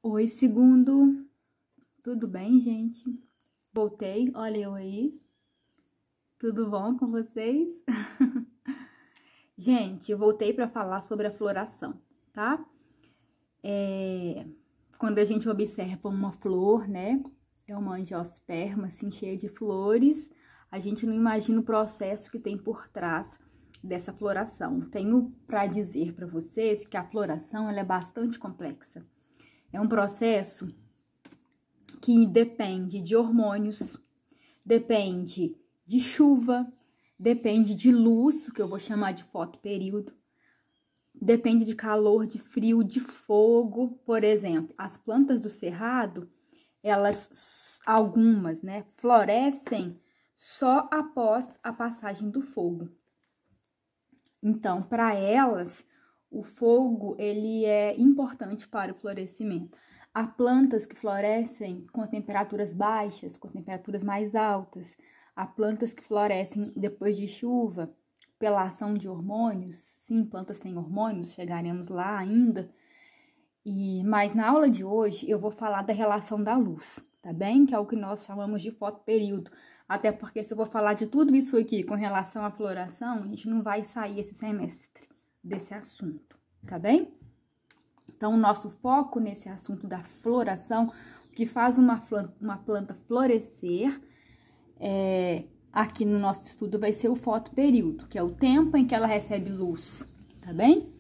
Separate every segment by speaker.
Speaker 1: Oi, segundo. Tudo bem, gente? Voltei, olha eu aí. Tudo bom com vocês? Gente, eu voltei para falar sobre a floração, tá? Quando a gente observa uma flor, né? É uma angiosperma, assim, cheia de flores. A gente não imagina o processo que tem por trás dessa floração. Tenho para dizer para vocês que a floração ela é bastante complexa. É um processo que depende de hormônios, depende de chuva, depende de luz, que eu vou chamar de fotoperíodo, depende de calor, de frio, de fogo. Por exemplo, as plantas do cerrado, algumas, né, florescem só após a passagem do fogo. Então, para elas, o fogo, ele é importante para o florescimento. Há plantas que florescem com temperaturas baixas, com temperaturas mais altas. Há plantas que florescem depois de chuva, pela ação de hormônios. Sim, plantas têm hormônios, chegaremos lá ainda. Mas na aula de hoje eu vou falar da relação da luz, tá bem? Que é o que nós chamamos de fotoperíodo. Até porque se eu vou falar de tudo isso aqui com relação à floração, a gente não vai sair esse semestre desse assunto, tá bem? Então, o nosso foco nesse assunto da floração, o que faz uma planta florescer, aqui no nosso estudo vai ser o fotoperíodo, que é o tempo em que ela recebe luz, tá bem?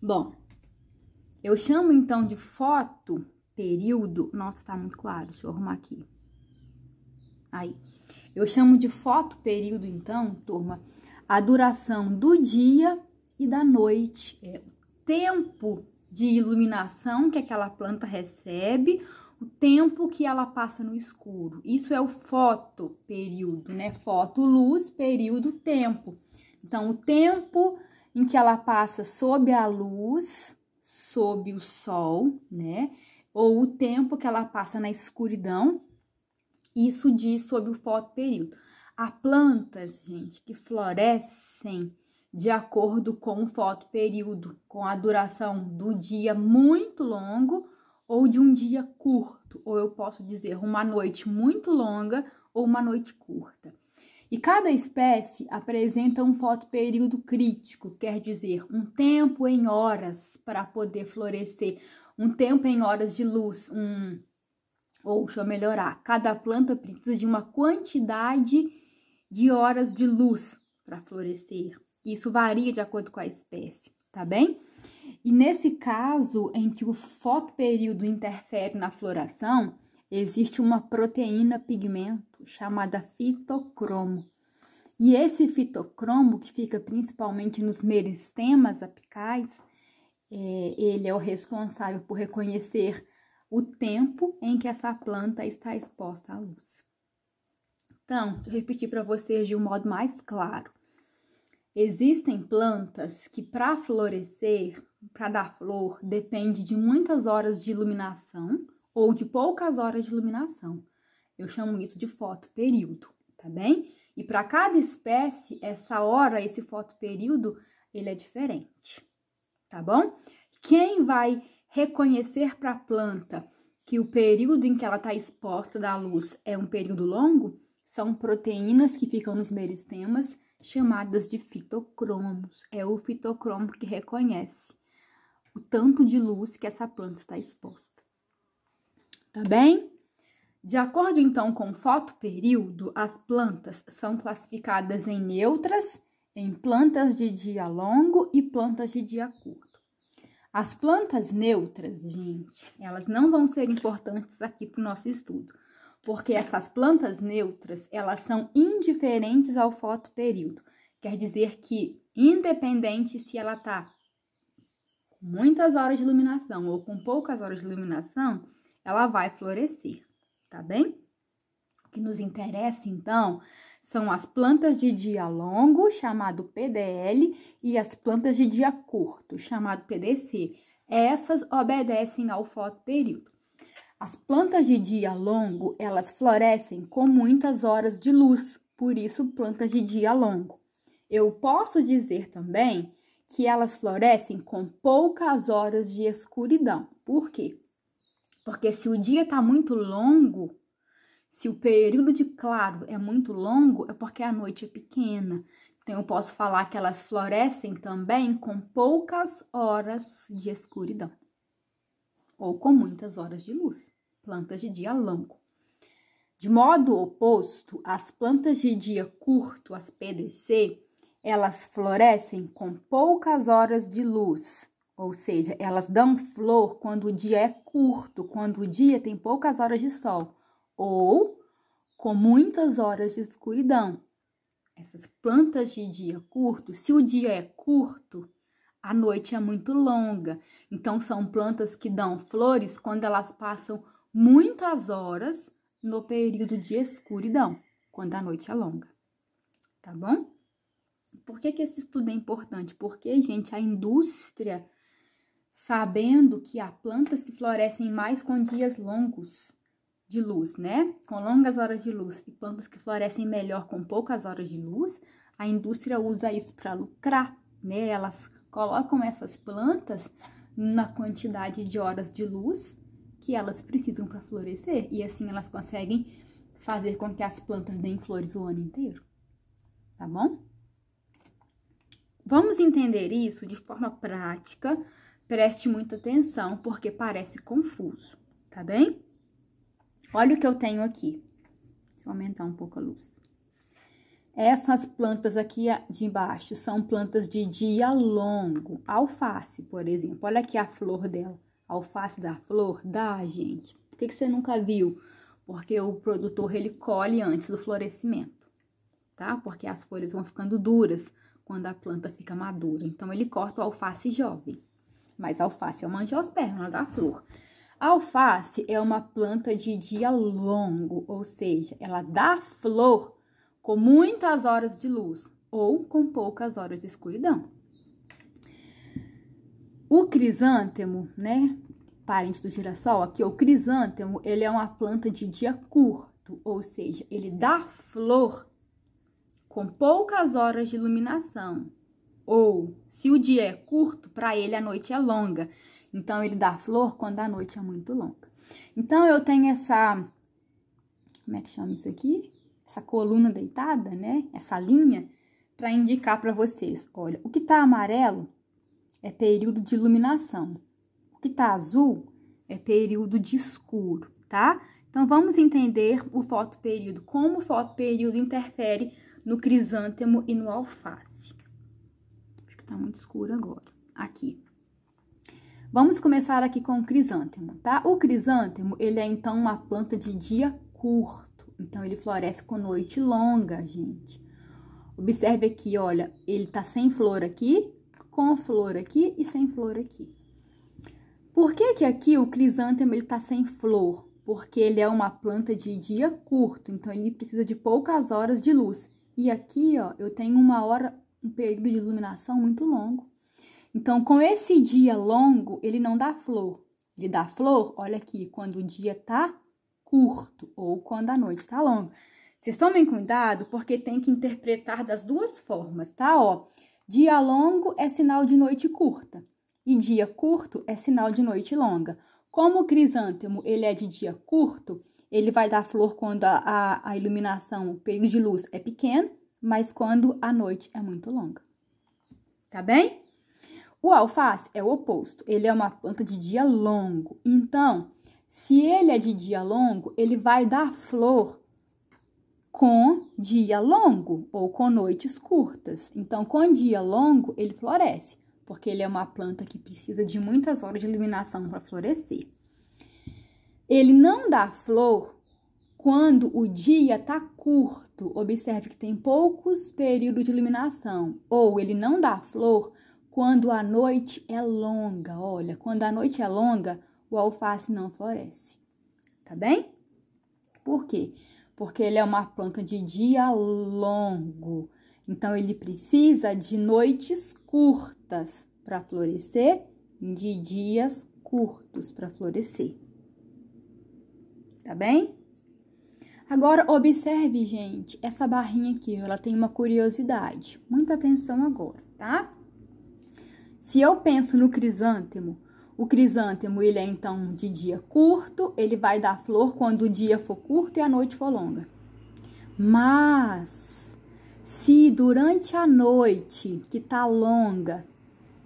Speaker 1: Bom, eu chamo então de fotoperíodo. Nossa, tá muito claro, deixa eu arrumar aqui. Aí, eu chamo de fotoperíodo, então, turma, a duração do dia e da noite. É o tempo de iluminação que aquela planta recebe, o tempo que ela passa no escuro. Isso é o fotoperíodo, né? Foto, luz, período, tempo. Então, o tempo em que ela passa sob a luz, sob o sol, né? Ou o tempo que ela passa na escuridão. Isso diz sobre o fotoperíodo. Há plantas, gente, que florescem de acordo com o fotoperíodo, com a duração do dia muito longo ou de um dia curto, ou eu posso dizer uma noite muito longa ou uma noite curta. E cada espécie apresenta um fotoperíodo crítico, quer dizer, um tempo em horas para poder florescer, um tempo em horas de luz, ou deixa eu melhorar, cada planta precisa de uma quantidade de horas de luz para florescer. Isso varia de acordo com a espécie, tá bem? E nesse caso em que o fotoperíodo interfere na floração, existe uma proteína pigmento chamada fitocromo. E esse fitocromo, que fica principalmente nos meristemas apicais, ele é o responsável por reconhecer o tempo em que essa planta está exposta à luz. Então, deixa eu repetir para vocês de um modo mais claro. Existem plantas que para florescer, para dar flor, depende de muitas horas de iluminação ou de poucas horas de iluminação. Eu chamo isso de fotoperíodo, tá bem? E para cada espécie, essa hora, esse fotoperíodo, ele é diferente, tá bom? Quem vai reconhecer para a planta que o período em que ela está exposta da luz é um período longo, são proteínas que ficam nos meristemas, chamadas de fitocromos. É o fitocromo que reconhece o tanto de luz que essa planta está exposta. Tá bem? De acordo, então, com o fotoperíodo, as plantas são classificadas em neutras, em plantas de dia longo e plantas de dia curto. As plantas neutras, gente, elas não vão ser importantes aqui para o nosso estudo, porque essas plantas neutras, elas são indiferentes ao fotoperíodo. Quer dizer que, independente se ela está com muitas horas de iluminação ou com poucas horas de iluminação, ela vai florescer, tá bem? O que nos interessa, então, são as plantas de dia longo, chamado PDL, e as plantas de dia curto, chamado PDC. Essas obedecem ao fotoperíodo. As plantas de dia longo, elas florescem com muitas horas de luz, por isso plantas de dia longo. Eu posso dizer também que elas florescem com poucas horas de escuridão. Por quê? Porque se o dia tá muito longo, se o período de claro é muito longo, é porque a noite é pequena. Então, eu posso falar que elas florescem também com poucas horas de escuridão. Ou com muitas horas de luz. Plantas de dia longo. De modo oposto, as plantas de dia curto, as PDC, elas florescem com poucas horas de luz. Ou seja, elas dão flor quando o dia é curto, quando o dia tem poucas horas de sol. Ou com muitas horas de escuridão. Essas plantas de dia curto, se o dia é curto, a noite é muito longa. Então, são plantas que dão flores quando elas passam muitas horas no período de escuridão, quando a noite é longa. Tá bom? Por que esse estudo é importante? Porque, gente, a indústria, sabendo que há plantas que florescem mais com dias longos de luz, né? Com longas horas de luz e plantas que florescem melhor com poucas horas de luz, a indústria usa isso para lucrar, né? Elas colocam essas plantas na quantidade de horas de luz que elas precisam para florescer e assim elas conseguem fazer com que as plantas deem flores o ano inteiro, tá bom? Vamos entender isso de forma prática, preste muita atenção porque parece confuso, tá bem? Olha o que eu tenho aqui. Deixa eu aumentar um pouco a luz. Essas plantas aqui de baixo são plantas de dia longo. Alface, por exemplo. Olha aqui a flor dela. A alface dá flor? Dá, gente. Por que você nunca viu? Porque o produtor, ele colhe antes do florescimento, tá? Porque as folhas vão ficando duras quando a planta fica madura. Então, ele corta o alface jovem. Mas a alface é uma angiosperma, ela dá flor. A alface é uma planta de dia longo, ou seja, ela dá flor com muitas horas de luz ou com poucas horas de escuridão. O crisântemo, né, parente do girassol, aqui o crisântemo, ele é uma planta de dia curto, ou seja, ele dá flor com poucas horas de iluminação. Ou, se o dia é curto, para ele a noite é longa. Então, ele dá flor quando a noite é muito longa. Então, eu tenho essa... Como é que chama isso aqui? Essa coluna deitada, né? Essa linha, para indicar para vocês. Olha, o que tá amarelo é período de iluminação. O que tá azul é período de escuro, tá? Então, vamos entender o fotoperíodo. Como o fotoperíodo interfere no crisântemo e no alface. Acho que tá muito escuro agora. Aqui. Vamos começar aqui com o crisântemo, tá? O crisântemo, ele é, então, uma planta de dia curto. Então, ele floresce com noite longa, gente. Observe aqui, olha, ele tá sem flor aqui, com flor aqui e sem flor aqui. Por que que aqui o crisântemo, ele tá sem flor? Porque ele é uma planta de dia curto, então, ele precisa de poucas horas de luz. E aqui, ó, eu tenho um período de iluminação muito longo. Então, com esse dia longo, ele não dá flor. Ele dá flor, olha aqui, quando o dia tá curto ou quando a noite tá longa. Vocês tomem cuidado, porque tem que interpretar das duas formas, tá? Ó, dia longo é sinal de noite curta e dia curto é sinal de noite longa. Como o crisântemo, ele é de dia curto, ele vai dar flor quando a iluminação, o período de luz é pequeno, mas quando a noite é muito longa. Tá bem? O alface é o oposto, ele é uma planta de dia longo. Então, se ele é de dia longo, ele vai dar flor com dia longo ou com noites curtas. Então, com dia longo, ele floresce, porque ele é uma planta que precisa de muitas horas de iluminação para florescer. Ele não dá flor quando o dia está curto. Observe que tem poucos períodos de iluminação. Ou ele não dá flor quando a noite é longa. Olha, quando a noite é longa, o alface não floresce. Tá bem? Por quê? Porque ele é uma planta de dia longo. Então, ele precisa de noites curtas para florescer, de dias curtos para florescer. Tá bem? Agora, observe, gente, essa barrinha aqui, ela tem uma curiosidade. Muita atenção agora, tá? Se eu penso no crisântemo, O crisântemo, ele é, então, de dia curto, ele vai dar flor quando o dia for curto e a noite for longa. Mas, se durante a noite, que tá longa,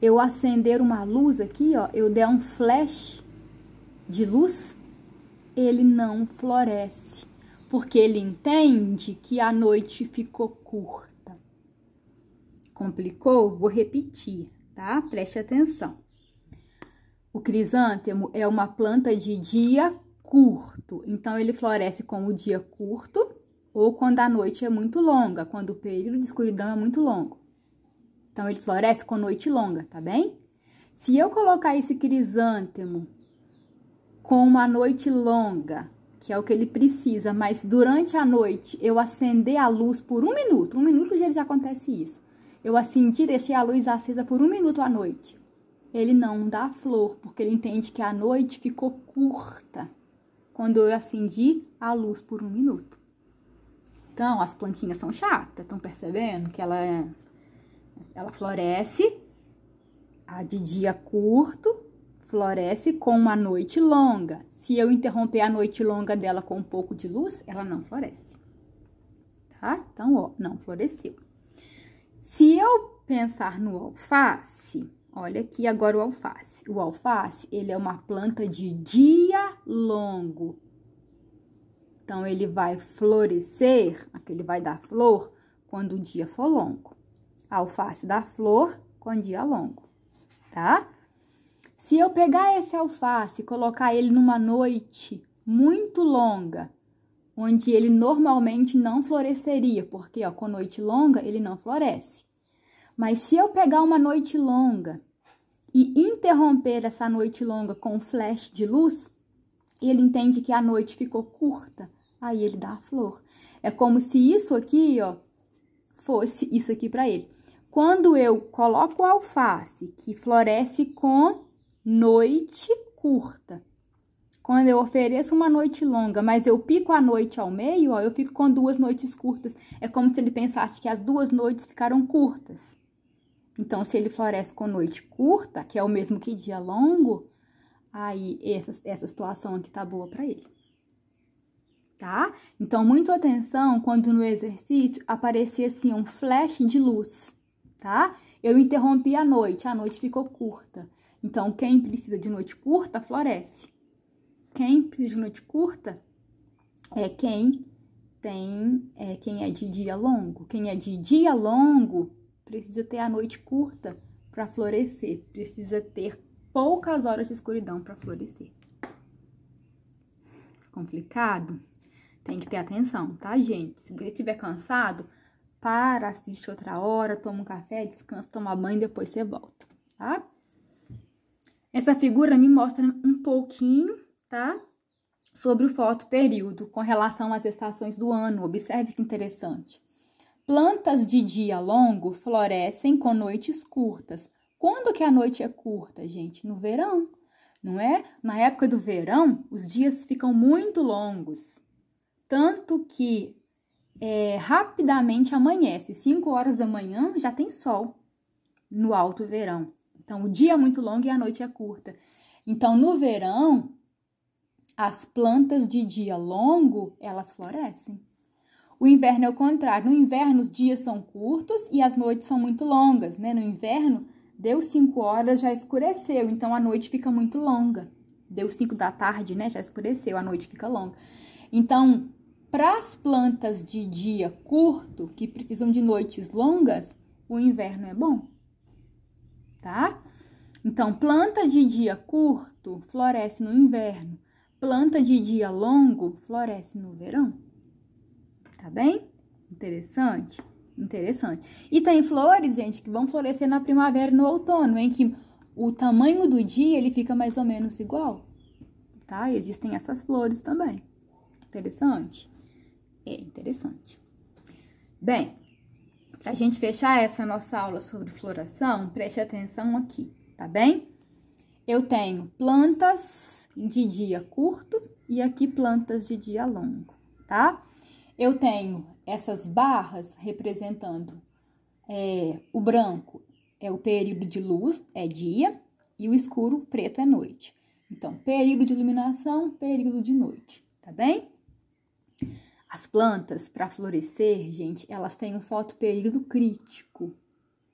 Speaker 1: eu acender uma luz aqui, ó, eu der um flash de luz, ele não floresce, porque ele entende que a noite ficou curta. Complicou? Vou repetir, tá? Preste atenção. O crisântemo é uma planta de dia curto, então ele floresce com o dia curto ou quando a noite é muito longa, quando o período de escuridão é muito longo. Então, ele floresce com noite longa, tá bem? Se eu colocar esse crisântemo com uma noite longa, que é o que ele precisa, mas durante a noite eu acender a luz por 1 minuto, 1 minuto já acontece isso. Eu acendi, deixei a luz acesa por 1 minuto à noite. Ele não dá flor, porque ele entende que a noite ficou curta quando eu acendi a luz por 1 minuto. Então, as plantinhas são chatas, estão percebendo que ela floresce, a de dia curto, floresce com uma noite longa. Se eu interromper a noite longa dela com um pouco de luz, ela não floresce, tá? Então, ó, não floresceu. Se eu pensar no alface, olha aqui agora o alface. O alface, ele é uma planta de dia longo. Então, ele vai florescer, ele vai dar flor quando o dia for longo. A alface dá flor com dia longo, tá? Se eu pegar esse alface e colocar ele numa noite muito longa, onde ele normalmente não floresceria, porque, ó, com noite longa ele não floresce. Mas se eu pegar uma noite longa e interromper essa noite longa com um flash de luz, ele entende que a noite ficou curta, aí ele dá a flor. É como se isso aqui, ó, fosse isso aqui para ele. Quando eu coloco o alface, que floresce com noite curta, quando eu ofereço uma noite longa, mas eu pico a noite ao meio, ó, eu fico com 2 noites curtas. É como se ele pensasse que as 2 noites ficaram curtas. Então, se ele floresce com noite curta, que é o mesmo que dia longo, aí essa situação aqui tá boa para ele. Tá? Então, muito atenção quando no exercício aparecer assim um flash de luz, tá? Eu interrompi a noite ficou curta. Então, quem precisa de noite curta, floresce. Quem precisa de noite curta é quem é de dia longo. Quem é de dia longo precisa ter a noite curta para florescer. Precisa ter poucas horas de escuridão para florescer. Complicado? Tem que ter atenção, tá, gente? Se você estiver cansado, para, assiste outra hora, toma um café, descansa, toma banho e depois você volta, tá? Essa figura me mostra um pouquinho, tá? Sobre o fotoperíodo, com relação às estações do ano. Observe que interessante. Plantas de dia longo florescem com noites curtas. Quando que a noite é curta, gente? No verão, não é? Na época do verão, os dias ficam muito longos. Tanto que rapidamente amanhece. 5 horas da manhã já tem sol no alto verão. Então, o dia é muito longo e a noite é curta. Então, no verão, as plantas de dia longo, elas florescem. O inverno é o contrário. No inverno, os dias são curtos e as noites são muito longas, né? No inverno, deu 5 horas, já escureceu. Então, a noite fica muito longa. Deu 5 da tarde, né? Já escureceu, a noite fica longa. Então, para as plantas de dia curto, que precisam de noites longas, o inverno é bom, tá? Então, planta de dia curto floresce no inverno. Planta de dia longo floresce no verão. Tá bem? Interessante? Interessante. E tem flores, gente, que vão florescer na primavera e no outono, em que o tamanho do dia, ele fica mais ou menos igual, tá? E existem essas flores também. Interessante? É interessante. Bem, pra gente fechar essa nossa aula sobre floração, preste atenção aqui, tá bem? Eu tenho plantas de dia curto e aqui plantas de dia longo, tá? Eu tenho essas barras representando o branco é o período de luz, é dia, E o escuro, preto, é noite. Então, período de iluminação, período de noite, tá bem? As plantas, para florescer, gente, elas têm um fotoperíodo crítico,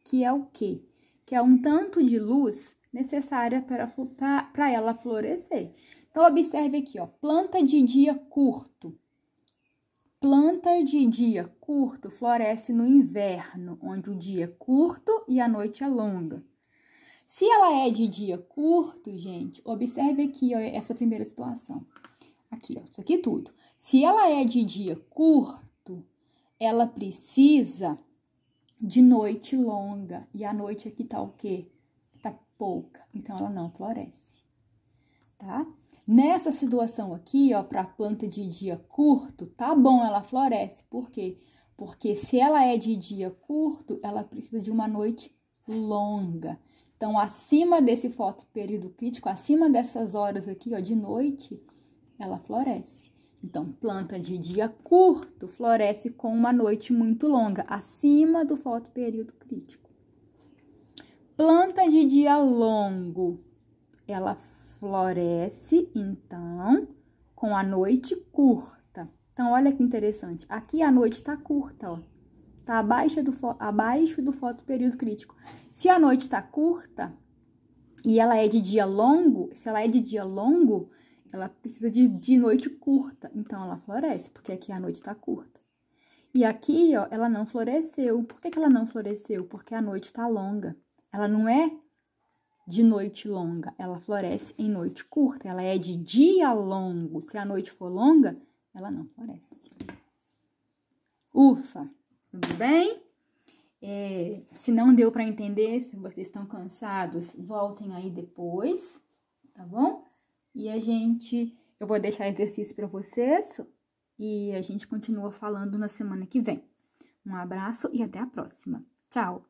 Speaker 1: que é o quê? Que é um tanto de luz necessária para ela florescer. Então, observe aqui, ó, planta de dia curto. Planta de dia curto floresce no inverno, onde o dia é curto e a noite é longa. Se ela é de dia curto, gente, observe aqui, ó, essa primeira situação. Aqui, ó, isso aqui tudo. Se ela é de dia curto, ela precisa de noite longa. E a noite aqui tá o quê? Tá pouca. Então, ela não floresce, tá? Nessa situação aqui, ó, para planta de dia curto, tá bom, ela floresce. Por quê? Porque se ela é de dia curto, ela precisa de uma noite longa. Então, acima desse fotoperíodo crítico, acima dessas horas aqui, ó, de noite, ela floresce. Então, planta de dia curto floresce com uma noite muito longa, acima do fotoperíodo crítico. Planta de dia longo, ela floresce, então, com a noite curta. Então, olha que interessante. Aqui a noite tá curta, ó. Tá abaixo do fotoperíodo crítico. Se a noite tá curta e ela é de dia longo, se ela é de dia longo, ela precisa de noite curta. Então, ela floresce, porque aqui a noite tá curta. E aqui, ó, ela não floresceu. Por que ela não floresceu? Porque a noite tá longa. Ela não é de noite longa, ela floresce em noite curta. Ela é de dia longo. Se a noite for longa, ela não floresce. Ufa! Tudo bem? Se não deu para entender, se vocês estão cansados, voltem aí depois, tá bom? E eu vou deixar exercício para vocês e a gente continua falando na semana que vem. Um abraço e até a próxima. Tchau!